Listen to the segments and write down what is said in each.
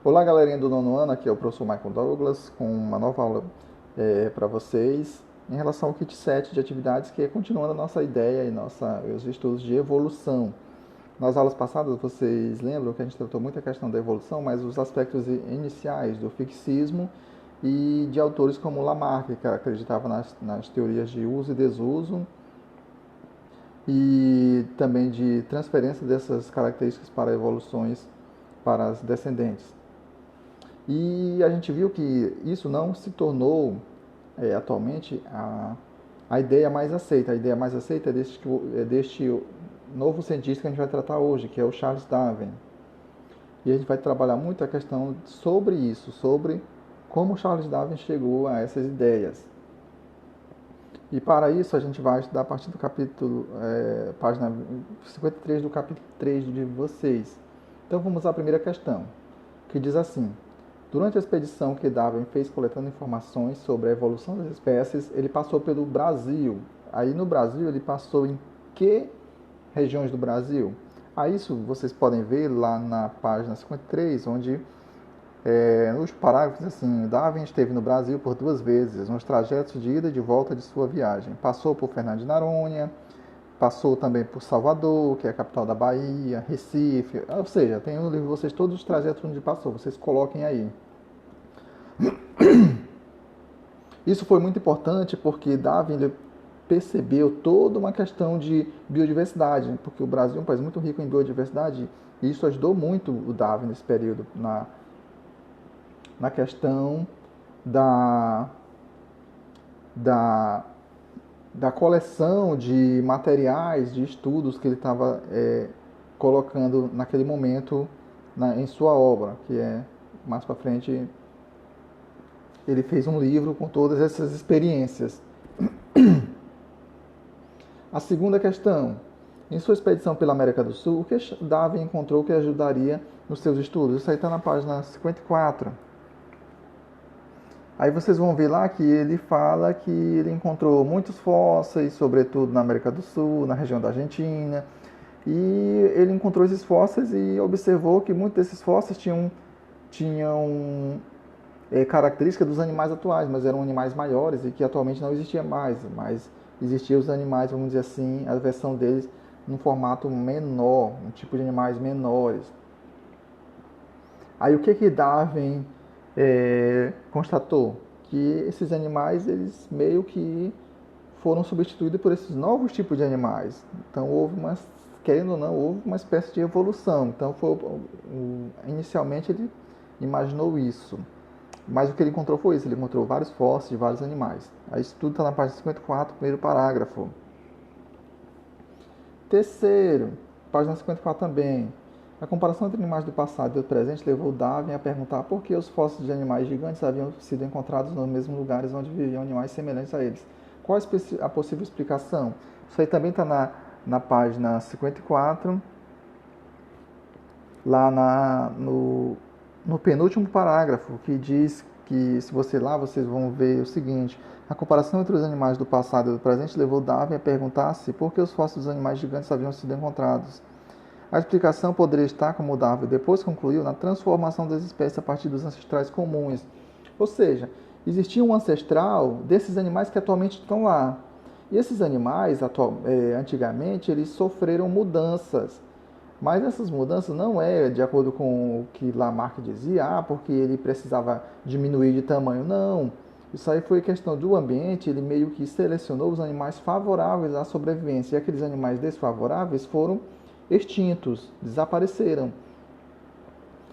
Olá, galerinha do nono ano, aqui é o professor Michael Douglas com uma nova aula para vocês em relação ao kit 7 de atividades, que é continuando a nossa ideia e os estudos de evolução. Nas aulas passadas, vocês lembram que a gente tratou muito a questão da evolução, mas os aspectos iniciais do fixismo e de autores como Lamarck, que acreditava nas teorias de uso e desuso, e também de transferência dessas características para evoluções para as descendentes. E a gente viu que isso não se tornou atualmente a ideia mais aceita. A ideia mais aceita é deste novo cientista que a gente vai tratar hoje, que é o Charles Darwin. E a gente vai trabalhar muito a questão sobre isso, sobre como Charles Darwin chegou a essas ideias. E para isso a gente vai estudar a partir do capítulo, página 53 do capítulo 3 de vocês. Então vamos à primeira questão, que diz assim: durante a expedição que Darwin fez coletando informações sobre a evolução das espécies, ele passou pelo Brasil. Aí no Brasil ele passou em que regiões do Brasil? Isso vocês podem ver lá na página 53, onde nos parágrafos assim: Darwin esteve no Brasil por 2 vezes, nos trajetos de ida e de volta de sua viagem. Passou por Fernando de Noronha, passou também por Salvador, que é a capital da Bahia, Recife, ou seja, tem no livro de vocês todos os trajetos onde passou, vocês coloquem aí. Isso foi muito importante porque Darwin percebeu toda uma questão de biodiversidade, porque o Brasil é um país muito rico em biodiversidade, e isso ajudou muito o Darwin nesse período, na questão da, da, da coleção de materiais, de estudos que ele estava colocando naquele momento em sua obra, que é mais para frente ele fez um livro com todas essas experiências. A segunda questão: em sua expedição pela América do Sul, o que Darwin encontrou que ajudaria nos seus estudos? Isso aí está na página 54. Aí vocês vão ver lá que ele fala que ele encontrou muitos fósseis, sobretudo na América do Sul, na região da Argentina, e ele encontrou esses fósseis e observou que muitos desses fósseis tinham característica dos animais atuais, mas eram animais maiores e que atualmente não existia mais, mas existiam os animais, vamos dizer assim, a versão deles num formato menor, um tipo de animais menores. Aí o que Darwin constatou? Que esses animais, eles meio que foram substituídos por esses novos tipos de animais. Então querendo ou não, houve uma espécie de evolução. Então inicialmente ele imaginou isso. Mas o que ele encontrou foi isso, ele encontrou vários fósseis de vários animais. Aí isso tudo está na página 54, primeiro parágrafo. Terceiro, página 54 também. A comparação entre animais do passado e do presente levou Darwin a perguntar por que os fósseis de animais gigantes haviam sido encontrados nos mesmos lugares onde viviam animais semelhantes a eles. Qual a possível explicação? Isso aí também está na página 54, lá no penúltimo parágrafo, que diz que, se você lá, vocês vão ver o seguinte: a comparação entre os animais do passado e do presente levou Darwin a perguntar-se por que os fósseis dos animais gigantes haviam sido encontrados. A explicação poderia estar, como Darwin depois concluiu, na transformação das espécies a partir dos ancestrais comuns. Ou seja, existia um ancestral desses animais que atualmente estão lá. E esses animais, antigamente, eles sofreram mudanças. Mas essas mudanças não é de acordo com o que Lamarck dizia, porque ele precisava diminuir de tamanho. Não. Isso aí foi questão do ambiente, ele meio que selecionou os animais favoráveis à sobrevivência. E aqueles animais desfavoráveis foram extintos, desapareceram.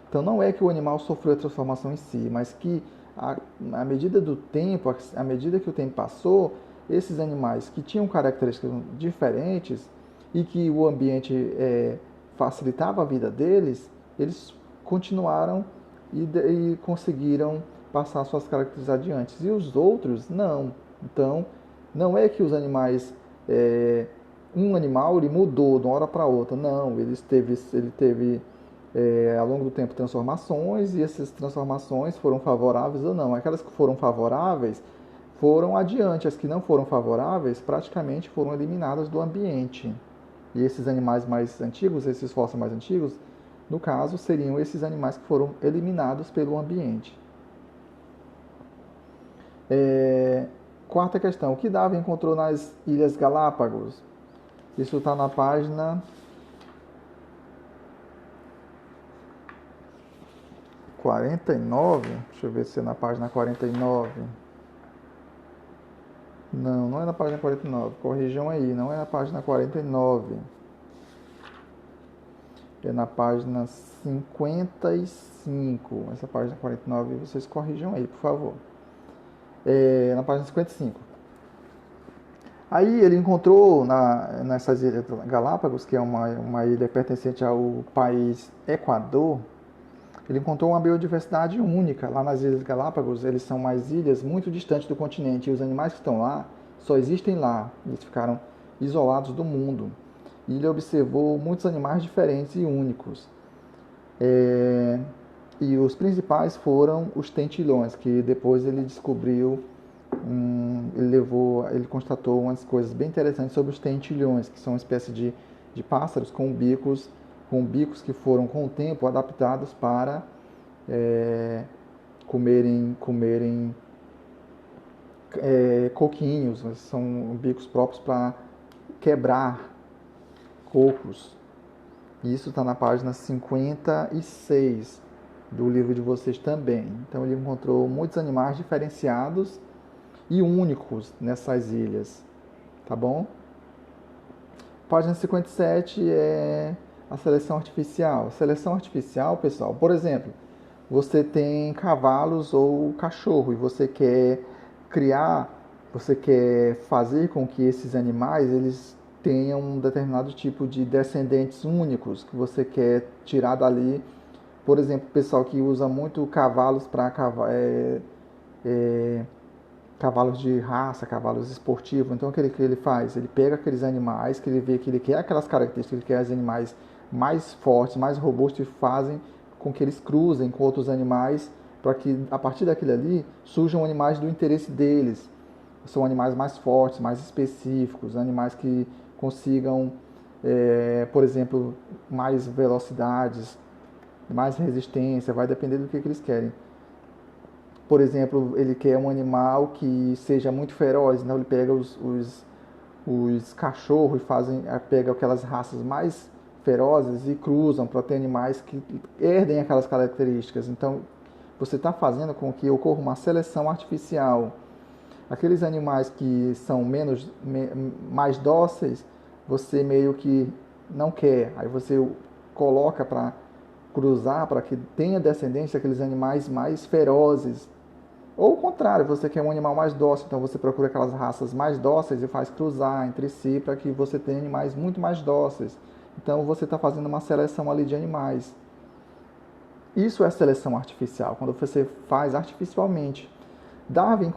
Então não é que o animal sofreu a transformação em si, mas que à medida do tempo, à medida que o tempo passou, esses animais que tinham características diferentes e que o ambiente facilitava a vida deles, eles continuaram e conseguiram passar suas características adiante. E os outros, não. Então, não é que os animais, um animal ele mudou de uma hora para outra. Não, ele teve ao longo do tempo transformações, e essas transformações foram favoráveis ou não. Aquelas que foram favoráveis foram adiante, as que não foram favoráveis praticamente foram eliminadas do ambiente. E esses animais mais antigos, esses fósseis mais antigos, No caso, seriam esses animais que foram eliminados pelo ambiente. Quarta questão. O que Darwin encontrou nas Ilhas Galápagos? Isso está na página 49. Deixa eu ver se é na página 49. Não, não é na página 49. Corrijam aí, não é na página 49. É na página 55. Essa página 49, vocês corrijam aí, por favor. É na página 55. Aí ele encontrou nessas Ilhas Galápagos, que é uma ilha pertencente ao país Equador, ele encontrou uma biodiversidade única. Lá nas Ilhas Galápagos, eles são mais ilhas muito distantes do continente, e os animais que estão lá só existem lá. Eles ficaram isolados do mundo. E ele observou muitos animais diferentes e únicos. E os principais foram os tentilhões, que depois ele descobriu, ele constatou umas coisas bem interessantes sobre os tentilhões, que são uma espécie de pássaros com bicos que foram com o tempo adaptados para comerem coquinhos. São bicos próprios para quebrar cocos. Isso está na página 56 do livro de vocês também. Então ele encontrou muitos animais diferenciados e únicos nessas ilhas, tá bom? Página 57 é a seleção artificial. Seleção artificial, pessoal, por exemplo, você tem cavalos ou cachorro e você quer fazer com que esses animais eles tenham um determinado tipo de descendentes únicos que você quer tirar dali. Por exemplo, o pessoal que usa muito cavalos para cavalos de raça, cavalos esportivos. Então, o que ele faz? Ele pega aqueles animais que ele vê que ele quer aquelas características, ele quer os animais mais fortes, mais robustos, e fazem com que eles cruzem com outros animais para que, a partir daquilo ali, surjam animais do interesse deles. São animais mais fortes, mais específicos, animais que consigam, por exemplo, mais velocidades, mais resistência, vai depender do que eles querem. Por exemplo, ele quer um animal que seja muito feroz, então ele pega os cachorros e pega aquelas raças mais ferozes e cruzam para ter animais que herdem aquelas características. Então, você está fazendo com que ocorra uma seleção artificial. Aqueles animais que são mais dóceis, você meio que não quer. Aí você coloca para cruzar, para que tenha descendência daqueles animais mais ferozes. Ou o contrário, você quer um animal mais dócil, então você procura aquelas raças mais dóceis e faz cruzar entre si para que você tenha animais muito mais dóceis. Então você está fazendo uma seleção ali de animais. Isso é seleção artificial, quando você faz artificialmente. Darwin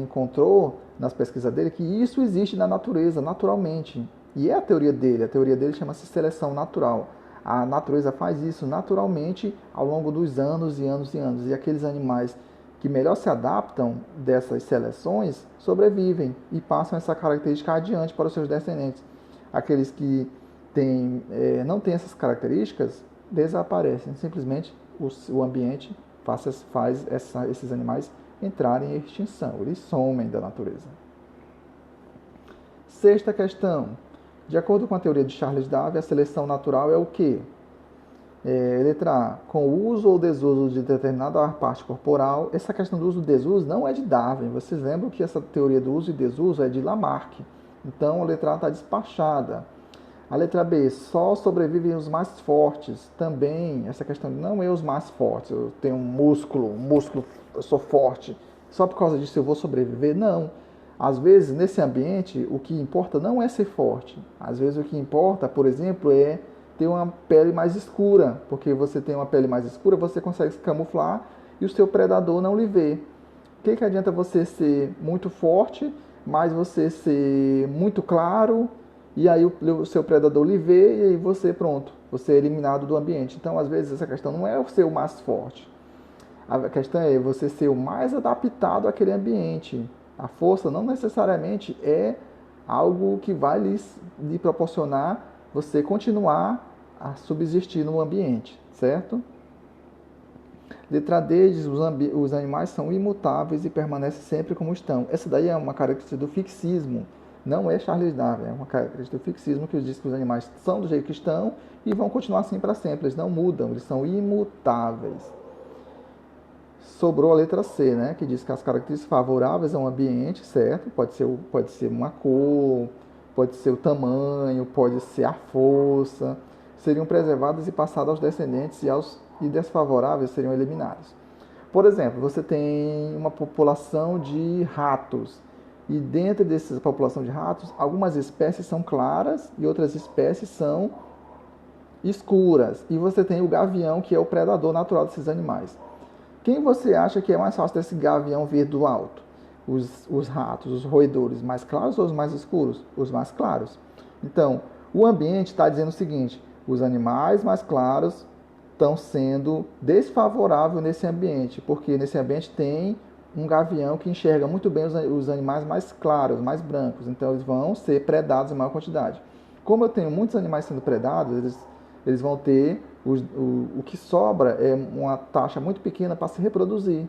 encontrou nas pesquisas dele que isso existe na natureza, naturalmente. E é a teoria dele chama-se seleção natural. A natureza faz isso naturalmente ao longo dos anos e anos e anos. E aqueles animais que melhor se adaptam dessas seleções sobrevivem e passam essa característica adiante para os seus descendentes. Aqueles que não têm essas características desaparecem. Simplesmente o ambiente faz esses animais entrarem em extinção. Eles somem da natureza. Sexta questão. De acordo com a teoria de Charles Darwin, a seleção natural é o quê? Letra A, com o uso ou desuso de determinada parte corporal. Essa questão do uso e desuso não é de Darwin. Vocês lembram que essa teoria do uso e desuso é de Lamarck. Então, a letra A está despachada. A letra B, só sobrevivem os mais fortes. Também, essa questão de não é os mais fortes. Eu tenho um músculo, eu sou forte. Só por causa disso eu vou sobreviver? Não. Às vezes, nesse ambiente, o que importa não é ser forte. Às vezes, o que importa, por exemplo, é ter uma pele mais escura. Porque você tem uma pele mais escura, você consegue se camuflar e o seu predador não lhe vê. O que adianta você ser muito forte, mas você ser muito claro, e aí o seu predador lhe vê e aí você, pronto, você é eliminado do ambiente. Então, às vezes, essa questão não é ser o mais forte. A questão é você ser o mais adaptado àquele ambiente. A força não necessariamente é algo que vai lhe proporcionar você continuar a subsistir no ambiente, certo? Letra D diz os animais são imutáveis e permanecem sempre como estão. Essa daí é uma característica do fixismo, não é Charles Darwin, é uma característica do fixismo que diz que os animais são do jeito que estão e vão continuar assim para sempre, eles não mudam, eles são imutáveis. Sobrou a letra C, né, que diz que as características favoráveis ao ambiente, certo? Pode ser uma cor, pode ser o tamanho, pode ser a força, seriam preservadas e passadas aos descendentes e desfavoráveis seriam eliminados. Por exemplo, você tem uma população de ratos e dentro dessa população de ratos, algumas espécies são claras e outras espécies são escuras. E você tem o gavião, que é o predador natural desses animais. Quem você acha que é mais fácil desse gavião vir do alto? Os ratos, os roedores mais claros ou os mais escuros? Os mais claros. Então, o ambiente está dizendo o seguinte: os animais mais claros estão sendo desfavoráveis nesse ambiente, porque nesse ambiente tem um gavião que enxerga muito bem os animais mais claros, mais brancos, então eles vão ser predados em maior quantidade. Como eu tenho muitos animais sendo predados, eles vão ter o que sobra é uma taxa muito pequena para se reproduzir,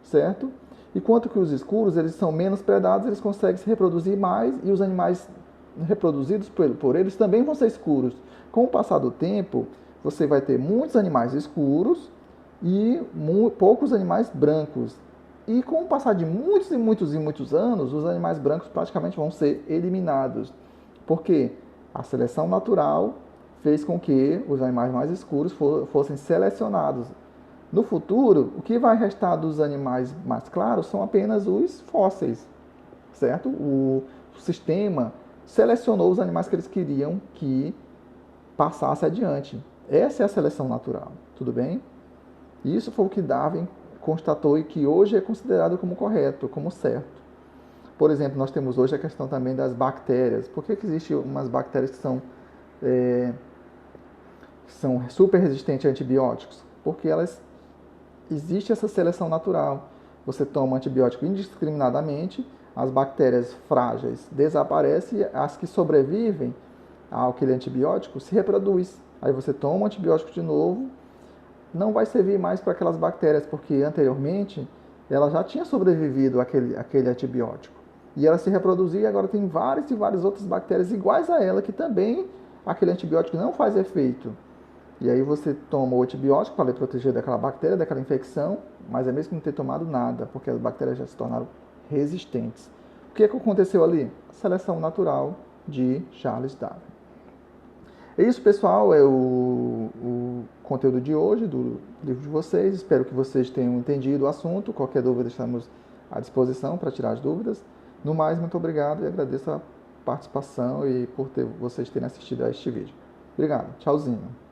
certo? Enquanto que os escuros, eles são menos predados, eles conseguem se reproduzir mais e os animais reproduzidos por eles também vão ser escuros. Com o passar do tempo, você vai ter muitos animais escuros e poucos animais brancos. E com o passar de muitos e muitos e muitos anos, os animais brancos praticamente vão ser eliminados. Porque a seleção natural fez com que os animais mais escuros fossem selecionados. No futuro, o que vai restar dos animais mais claros são apenas os fósseis, certo? O sistema selecionou os animais que eles queriam que passasse adiante. Essa é a seleção natural, tudo bem? Isso foi o que Darwin constatou e que hoje é considerado como correto, como certo. Por exemplo, nós temos hoje a questão também das bactérias. Por que existem umas bactérias que são super resistentes a antibióticos? Porque existe essa seleção natural. Você toma antibiótico indiscriminadamente, as bactérias frágeis desaparecem e as que sobrevivem àquele antibiótico se reproduzem. Aí você toma o antibiótico de novo, não vai servir mais para aquelas bactérias, porque anteriormente ela já tinha sobrevivido àquele antibiótico. E ela se reproduzia e agora tem várias e várias outras bactérias iguais a ela que também aquele antibiótico não faz efeito. E aí você toma o antibiótico para lhe proteger daquela bactéria, daquela infecção, mas é mesmo que não ter tomado nada, porque as bactérias já se tornaram resistentes. O que aconteceu ali? A seleção natural de Charles Darwin. É isso, pessoal, é o conteúdo de hoje do livro de vocês. Espero que vocês tenham entendido o assunto. Qualquer dúvida, estamos à disposição para tirar as dúvidas. No mais, muito obrigado e agradeço a participação e por vocês terem assistido a este vídeo. Obrigado. Tchauzinho.